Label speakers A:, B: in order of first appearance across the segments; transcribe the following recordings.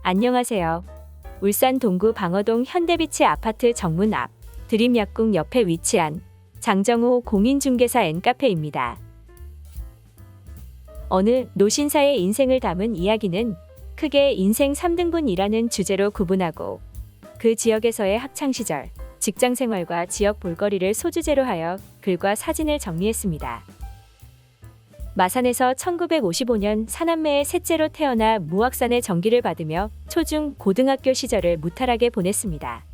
A: 안녕하세요. 울산 동구 방어동 현대비치 아파트 정문 앞 드림약국 옆에 위치한 장정호 공인중개사 N카페입니다. 어느 노신사의 인생을 담은 이야기는 크게 인생 3등분이라는 주제로 구분하고 그 지역에서의 학창시절, 직장생활과 지역 볼거리를 소주제로 하여 글과 사진을 정리했습니다. 마산에서 1955년 사남매의 셋째로 태어나 무학산의 정기를 받으며 초중 고등학교 시절을 무탈하게 보냈습니다.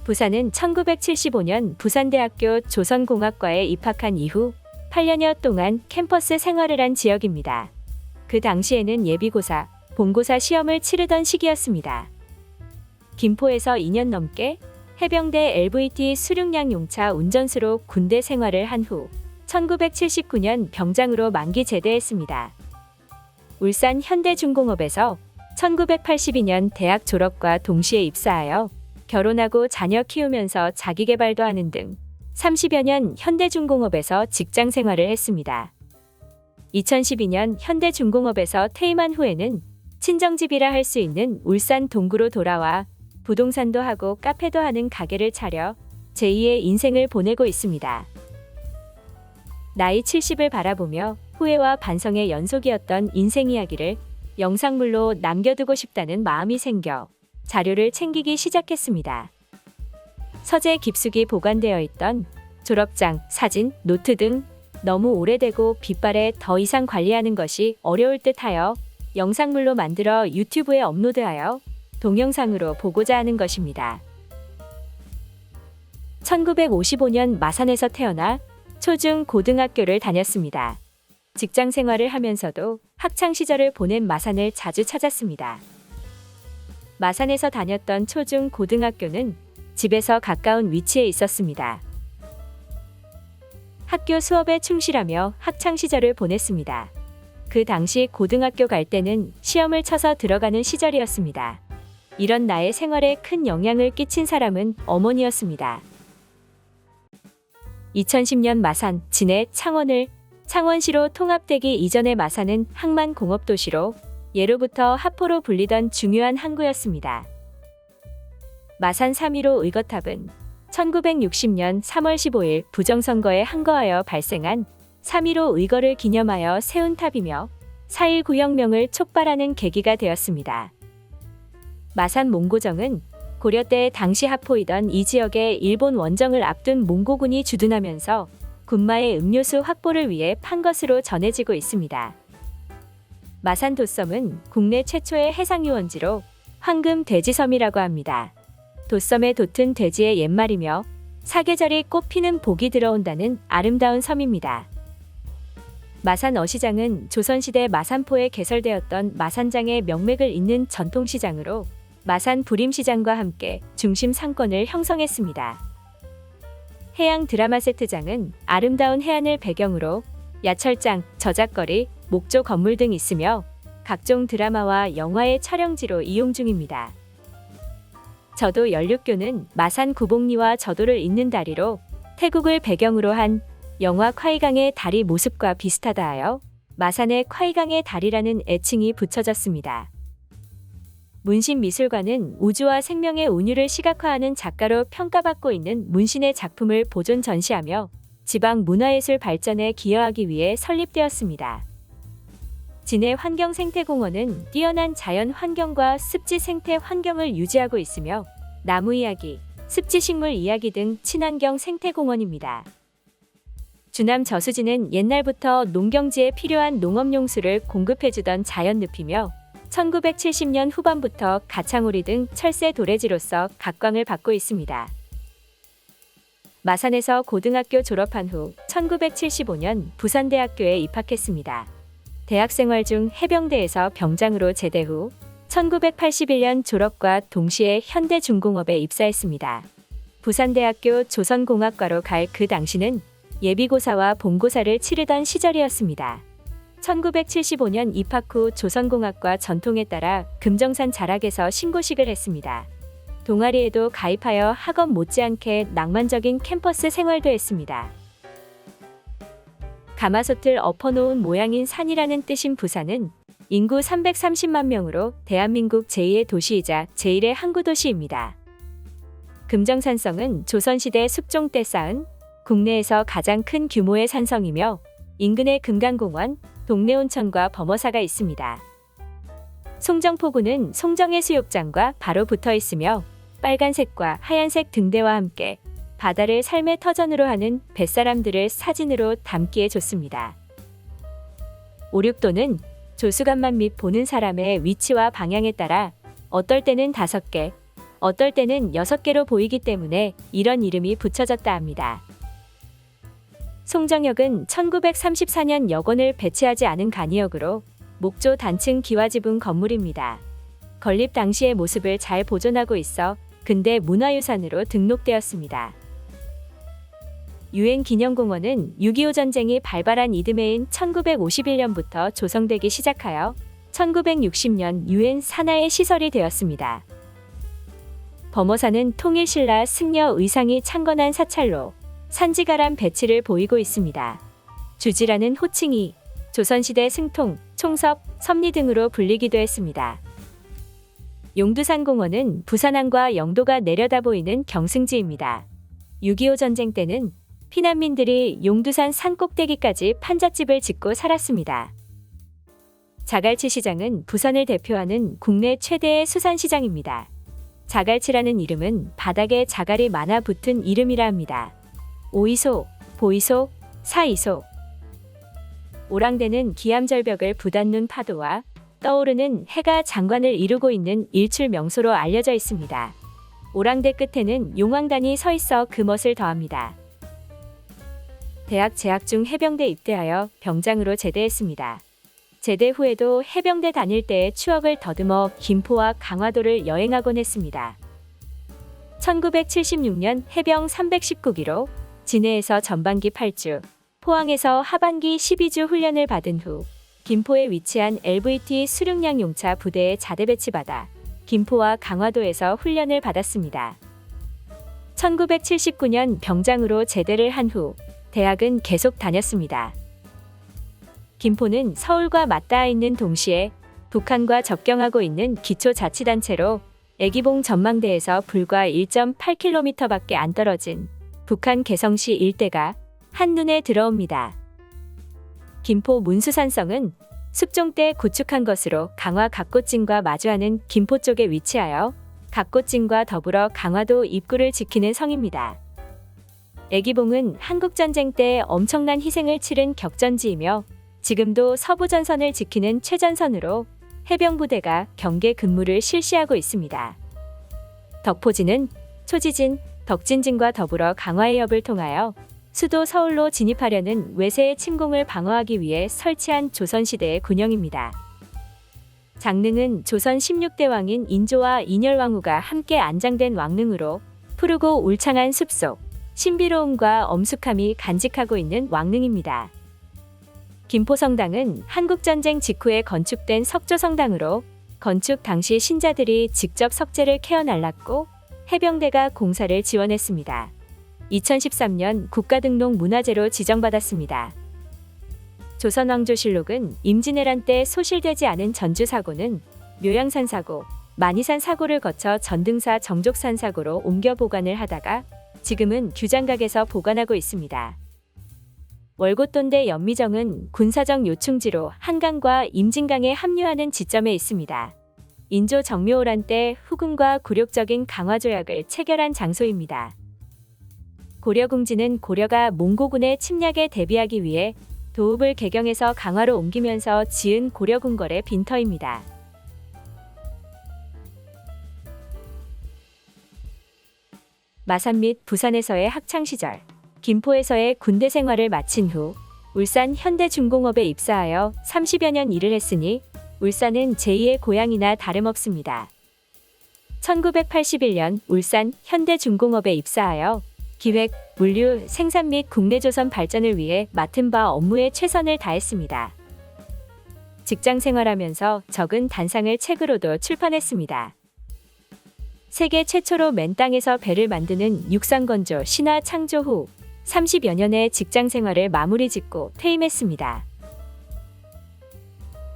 A: 부산은 1975년 부산대학교 조선공학과에 입학한 이후 8년여 동안 캠퍼스 생활을 한 지역입니다. 그 당시에는 예비고사, 본고사 시험을 치르던 시기였습니다. 김포에서 2년 넘게 해병대 LVT 수륙양 용차 운전수로 군대 생활을 한 후 1979년 병장으로 만기 제대했습니다. 울산 현대중공업에서 1982년 대학 졸업과 동시에 입사하여 결혼하고 자녀 키우면서 자기계발도 하는 등 30여 년 현대중공업에서 직장 생활을 했습니다. 2012년 현대중공업에서 퇴임한 후에는 친정집이라 할 수 있는 울산 동구로 돌아와 부동산도 하고 카페도 하는 가게를 차려 제2의 인생을 보내고 있습니다. 나이 70을 바라보며 후회와 반성의 연속이었던 인생 이야기를 영상물로 남겨두고 싶다는 마음이 생겨 자료를 챙기기 시작했습니다. 서재 깊숙이 보관되어 있던 졸업장, 사진, 노트 등 너무 오래되고 빛발에 더 이상 관리하는 것이 어려울 듯하여 영상물로 만들어 유튜브에 업로드하여 동영상으로 보고자 하는 것입니다. 1955년 마산에서 태어나 초중 고등학교를 다녔습니다. 직장 생활을 하면서도 학창 시절을 보낸 마산을 자주 찾았습니다. 마산에서 다녔던 초중 고등학교는 집에서 가까운 위치에 있었습니다. 학교 수업에 충실하며 학창 시절을 보냈습니다. 그 당시 고등학교 갈 때는 시험을 쳐서 들어가는 시절이었습니다. 이런 나의 생활에 큰 영향을 끼친 사람은 어머니였습니다. 2010년 마산, 진해, 창원을 창원시로 통합되기 이전의 마산은 항만공업도시로 예로부터 하포로 불리던 중요한 항구였습니다. 마산 3.15 의거탑은 1960년 3월 15일 부정선거에 항거하여 발생한 3.15 의거를 기념하여 세운 탑이며 4.19 혁명을 촉발하는 계기가 되었습니다. 마산 몽고정은 고려 때 당시 하포이던 이 지역에 일본 원정을 앞둔 몽고군이 주둔하면서 군마의 음료수 확보를 위해 판 것으로 전해지고 있습니다. 마산 돛섬은 국내 최초의 해상유원지로 황금 돼지섬이라고 합니다. 돛섬에 돛은 돼지의 옛말이며 사계절이 꽃 피는 복이 들어온다는 아름다운 섬입니다. 마산 어시장은 조선시대 마산포에 개설되었던 마산장의 명맥을 잇는 전통시장으로 마산 부림시장과 함께 중심 상권을 형성했습니다. 해양 드라마 세트장은 아름다운 해안을 배경으로 야철장, 저작거리, 목조 건물 등 있으며 각종 드라마와 영화의 촬영지로 이용 중입니다. 저도 연륙교는 마산 구봉리와 저도를 잇는 다리로 태국을 배경으로 한 영화 콰이강의 다리 모습과 비슷하다 하여 마산의 콰이강의 다리라는 애칭이 붙여졌습니다. 문신미술관은 우주와 생명의 운율을 시각화하는 작가로 평가받고 있는 문신의 작품을 보존 전시하며 지방 문화예술 발전에 기여하기 위해 설립되었습니다. 진해 환경생태공원은 뛰어난 자연 환경과 습지 생태 환경을 유지하고 있으며 나무 이야기, 습지식물 이야기 등 친환경 생태공원입니다. 주남 저수지는 옛날부터 농경지에 필요한 농업용수를 공급해주던 자연늪이며 1970년 후반부터 가창오리 등 철새 도래지로서 각광을 받고 있습니다. 마산에서 고등학교 졸업한 후 1975년 부산대학교에 입학했습니다. 대학생활 중 해병대에서 병장으로 제대 후 1981년 졸업과 동시에 현대중공업에 입사했습니다. 부산대학교 조선공학과로 갈 그 당시는 예비고사와 본고사를 치르던 시절이었습니다. 1975년 입학 후 조선공학과 전통에 따라 금정산 자락에서 신고식을 했습니다. 동아리에도 가입하여 학업 못지않게 낭만적인 캠퍼스 생활도 했습니다. 가마솥을 엎어놓은 모양인 산이라는 뜻인 부산은 인구 330만 명으로 대한민국 제2의 도시이자 제1의 항구도시입니다. 금정산성은 조선시대 숙종 때 쌓은 국내에서 가장 큰 규모의 산성이며 인근에 금강공원, 동래온천과 범어사가 있습니다. 송정포구는 송정해수욕장과 바로 붙어 있으며 빨간색과 하얀색 등대와 함께 바다를 삶의 터전으로 하는 뱃사람들을 사진으로 담기에 좋습니다. 오륙도는 조수간만 및 보는 사람의 위치와 방향에 따라 어떨 때는 5개, 어떨 때는 6개로 보이기 때문에 이런 이름이 붙여졌다 합니다. 송정역은 1934년 역원을 배치하지 않은 간이역으로 목조 단층 기와지붕 건물입니다. 건립 당시의 모습을 잘 보존하고 있어 근대 문화유산으로 등록되었습니다. 유엔기념공원은 6.25 전쟁이 발발한 이듬해인 1951년부터 조성되기 시작하여 1960년 유엔 산하의 시설이 되었습니다. 범어사는 통일신라 승려 의상이 창건한 사찰로 산지가람 배치를 보이고 있습니다. 주지라는 호칭이 조선시대 승통, 총섭, 섭리 등으로 불리기도 했습니다. 용두산공원은 부산항과 영도가 내려다 보이는 경승지입니다. 6.25 전쟁 때는 피난민들이 용두산 산꼭대기까지 판잣집을 짓고 살았습니다. 자갈치 시장은 부산을 대표하는 국내 최대의 수산시장입니다. 자갈치라는 이름은 바닥에 자갈이 많아 붙은 이름이라 합니다. 오이소, 보이소, 사이소. 오랑대는 기암절벽을 부닫는 파도와 떠오르는 해가 장관을 이루고 있는 일출 명소로 알려져 있습니다. 오랑대 끝에는 용왕단이 서 있어 그 멋을 더합니다. 대학 재학 중 해병대 입대하여 병장으로 제대했습니다. 제대 후에도 해병대 다닐 때의 추억을 더듬어 김포와 강화도를 여행하곤 했습니다. 1976년 해병 319기로 진해에서 전반기 8주, 포항에서 하반기 12주 훈련을 받은 후 김포에 위치한 LVT 수륙량 용차 부대에 자대 배치받아 김포와 강화도에서 훈련을 받았습니다. 1979년 병장으로 제대를 한 후 대학은 계속 다녔습니다. 김포는 서울과 맞닿아 있는 동시에 북한과 접경하고 있는 기초자치단체로 애기봉 전망대에서 불과 1.8km밖에 안 떨어진 북한 개성시 일대가 한눈에 들어옵니다. 김포 문수산성은 숙종 때 구축한 것으로 강화 갑곶진과 마주하는 김포 쪽에 위치하여 갑곶진과 더불어 강화도 입구를 지키는 성입니다. 애기봉은 한국전쟁 때 엄청난 희생을 치른 격전지이며 지금도 서부전선을 지키는 최전선으로 해병부대가 경계 근무를 실시하고 있습니다. 덕포진은 초지진, 덕진진과 더불어 강화해협을 통하여 수도 서울로 진입하려는 외세의 침공을 방어하기 위해 설치한 조선시대의 군영입니다. 장릉은 조선 16대 왕인 인조와 인열왕후가 함께 안장된 왕릉으로 푸르고 울창한 숲속, 신비로움과 엄숙함이 간직하고 있는 왕릉입니다. 김포성당은 한국전쟁 직후에 건축된 석조성당으로 건축 당시 신자들이 직접 석재를 캐어 날랐고 해병대가 공사를 지원했습니다. 2013년 국가등록 문화재로 지정받았습니다. 조선왕조실록은 임진왜란 때 소실되지 않은 전주사고는 묘양산 사고, 만이산 사고를 거쳐 전등사 정족산 사고로 옮겨 보관을 하다가 지금은 규장각에서 보관하고 있습니다. 월곶돈대 연미정은 군사적 요충지로 한강과 임진강에 합류하는 지점에 있습니다. 인조 정묘호란 때 후금과 굴욕적인 강화조약을 체결한 장소입니다. 고려궁지는 고려가 몽고군의 침략에 대비하기 위해 도읍을 개경해서 강화로 옮기면서 지은 고려궁궐의 빈터입니다. 마산 및 부산에서의 학창시절, 김포에서의 군대 생활을 마친 후 울산 현대중공업에 입사하여 30여 년 일을 했으니 울산은 제2의 고향이나 다름없습니다. 1981년 울산 현대중공업에 입사하여 기획, 물류, 생산 및 국내조선 발전을 위해 맡은 바 업무에 최선을 다했습니다. 직장 생활하면서 적은 단상을 책으로도 출판했습니다. 세계 최초로 맨 땅에서 배를 만드는 육상건조 신화 창조 후 30여 년의 직장 생활을 마무리 짓고 퇴임했습니다.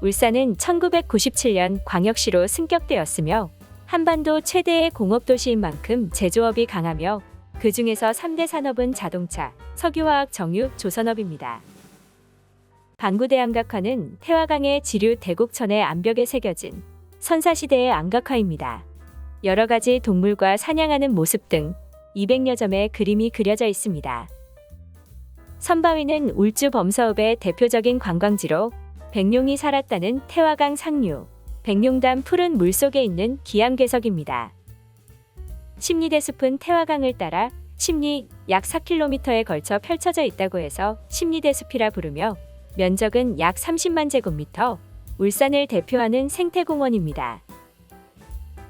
A: 울산은 1997년 광역시로 승격되었으며 한반도 최대의 공업도시인 만큼 제조업이 강하며 그 중에서 3대 산업은 자동차, 석유화학, 정유, 조선업입니다. 방구대 암각화는 태화강의 지류 대곡천의 암벽에 새겨진 선사시대의 암각화입니다. 여러 가지 동물과 사냥하는 모습 등 200여 점의 그림이 그려져 있습니다. 선바위는 울주 범서읍의 대표적인 관광지로 백룡이 살았다는 태화강 상류, 백룡담 푸른 물속에 있는 기암괴석입니다. 십리대숲은 태화강을 따라 십리 약 4km에 걸쳐 펼쳐져 있다고 해서 십리대숲이라 부르며 면적은 약 30만 제곱미터, 울산을 대표하는 생태공원입니다.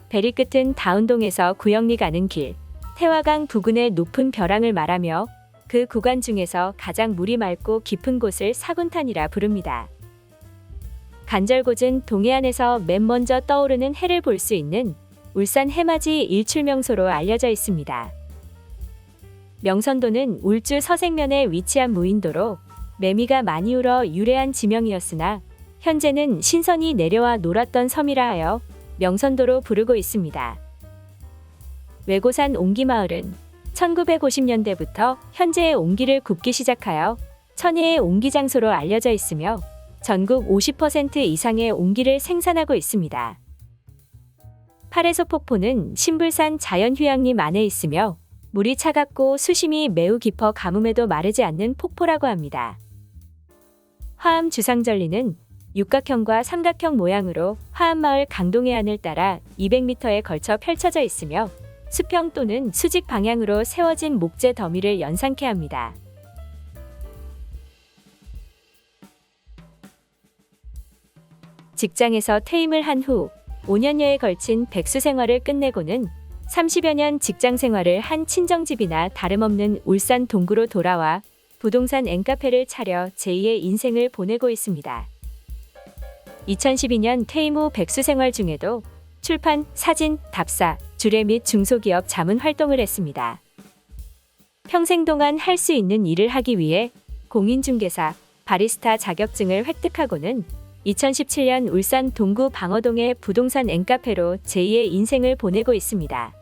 A: 베리 끝은 다운동에서 구영리 가는 길, 태화강 부근의 높은 벼랑을 말하며 그 구간 중에서 가장 물이 맑고 깊은 곳을 사군탄이라 부릅니다. 간절곶은 동해안에서 맨 먼저 떠오르는 해를 볼 수 있는 울산 해맞이 일출명소로 알려져 있습니다. 명선도는 울주 서생면에 위치한 무인도로 매미가 많이 울어 유래한 지명이었으나 현재는 신선이 내려와 놀았던 섬이라 하여 명선도로 부르고 있습니다. 외고산 옹기마을은 1950년대부터 현재의 옹기를 굽기 시작하여 천혜의 옹기 장소로 알려져 있으며 전국 50% 이상의 옹기를 생산하고 있습니다. 파래소 폭포는 신불산 자연휴양림 안에 있으며 물이 차갑고 수심이 매우 깊어 가뭄에도 마르지 않는 폭포라고 합니다. 화암 주상절리는 육각형과 삼각형 모양으로 화암마을 강동해안을 따라 200m에 걸쳐 펼쳐져 있으며 수평 또는 수직 방향으로 세워진 목재 더미를 연상케 합니다. 직장에서 퇴임을 한 후 5년여에 걸친 백수 생활을 끝내고는 30여 년 직장 생활을 한 친정집이나 다름없는 울산 동구로 돌아와 부동산 앵카페를 차려 제2의 인생을 보내고 있습니다. 2012년 퇴임 후 백수 생활 중에도 출판, 사진, 답사, 주례 및 중소기업 자문 활동을 했습니다. 평생 동안 할 수 있는 일을 하기 위해 공인중개사, 바리스타 자격증을 획득하고는 2017년 울산 동구 방어동의 부동산 앵카페로 제2의 인생을 보내고 있습니다.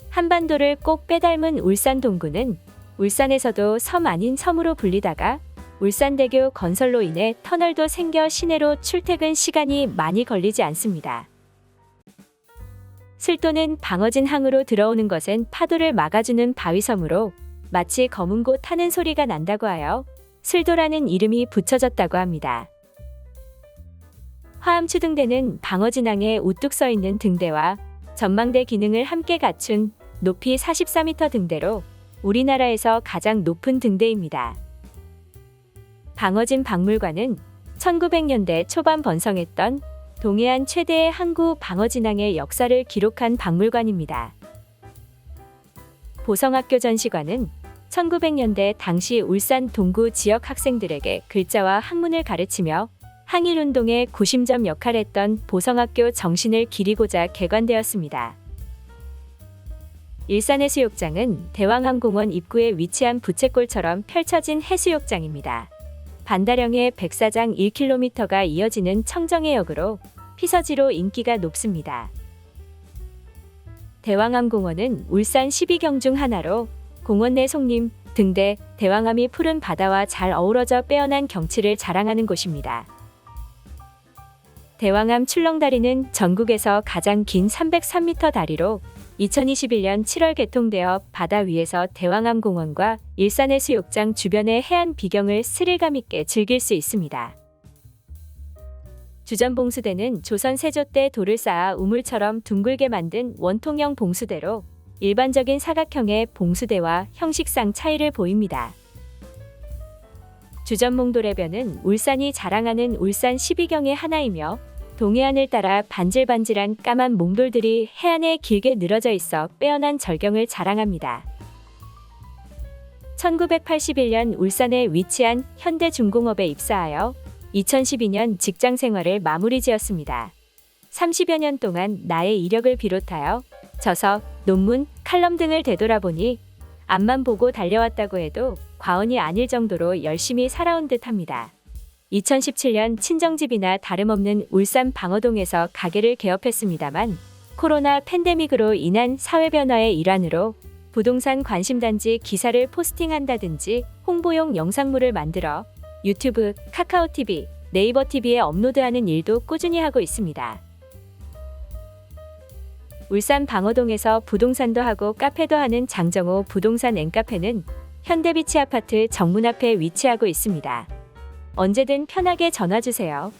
A: 한반도를 꼭 빼닮은 울산 동구는 울산에서도 섬 아닌 섬으로 불리다가 울산대교 건설로 인해 터널도 생겨 시내로 출퇴근 시간이 많이 걸리지 않습니다. 슬도는 방어진 항으로 들어오는 것은 파도를 막아주는 바위섬으로 마치 검은 고 타는 소리가 난다고 하여 슬도라는 이름이 붙여졌다고 합니다. 화암추등대는 방어진항에 우뚝 서 있는 등대와 전망대 기능을 함께 갖춘 높이 44m 등대로 우리나라에서 가장 높은 등대입니다. 방어진 박물관은 1900년대 초반 번성했던 동해안 최대의 항구 방어진항의 역사를 기록한 박물관입니다. 보성학교 전시관은 1900년대 당시 울산 동구 지역 학생들에게 글자와 학문을 가르치며 항일운동의 구심점 역할을 했던 보성학교 정신을 기리고자 개관되었습니다. 일산해수욕장은 대왕항공원 입구에 위치한 부채꼴처럼 펼쳐진 해수욕장입니다. 반다령의 백사장 1km가 이어지는 청정해역으로 피서지로 인기가 높습니다. 대왕암공원은 울산 12경 중 하나로 공원 내 송림, 등대, 대왕암이 푸른 바다와 잘 어우러져 빼어난 경치를 자랑하는 곳입니다. 대왕암 출렁다리는 전국에서 가장 긴 303m 다리로 2021년 7월 개통되어 바다 위에서 대왕암공원과 일산해수욕장 주변의 해안 비경을 스릴감 있게 즐길 수 있습니다. 주전봉수대는 조선 세조 때 돌을 쌓아 우물처럼 둥글게 만든 원통형 봉수대로 일반적인 사각형의 봉수대와 형식상 차이를 보입니다. 주전몽도래변은 울산이 자랑하는 울산 12경의 하나이며 동해안을 따라 반질반질한 까만 몽돌들이 해안에 길게 늘어져 있어 빼어난 절경을 자랑합니다. 1981년 울산에 위치한 현대중공업에 입사하여 2012년 직장 생활을 마무리 지었습니다. 30여 년 동안 나의 이력을 비롯하여 저서, 논문, 칼럼 등을 되돌아보니 앞만 보고 달려왔다고 해도 과언이 아닐 정도로 열심히 살아온 듯합니다. 2017년 친정집이나 다름없는 울산 방어동에서 가게를 개업했습니다만 코로나 팬데믹으로 인한 사회 변화의 일환으로 부동산 관심단지 기사를 포스팅한다든지 홍보용 영상물을 만들어 유튜브, 카카오TV, 네이버TV에 업로드하는 일도 꾸준히 하고 있습니다. 울산 방어동에서 부동산도 하고 카페도 하는 장정호 부동산 앤카페는 현대비치 아파트 정문 앞에 위치하고 있습니다. 언제든 편하게 전화주세요.